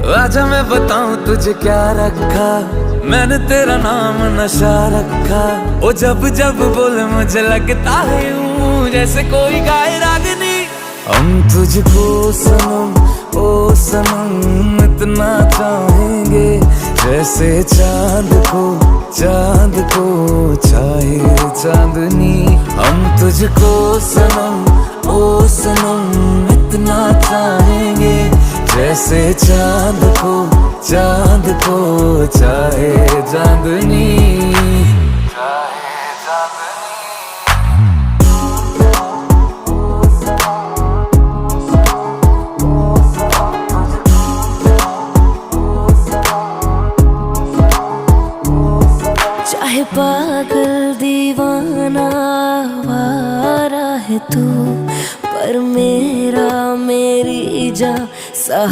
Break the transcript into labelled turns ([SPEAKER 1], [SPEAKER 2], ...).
[SPEAKER 1] आजा मैं बताऊं तुझे क्या रखा, मैंने तेरा नाम नशा रखा। ओ जब जब बोले मुझे लगता है यूं जैसे कोई गाए रागनी। हम तुझको सनम ओ सनम इतना चाहेंगे, जैसे चांद को चाहे चांदनी। हम तुझको सनम ओ सनम इतना चाहेंगे, जैसे चांद को चाहे चांदनी।
[SPEAKER 2] चाहे पागल दीवाना आवारा है तू, पर मेरी जा सहारा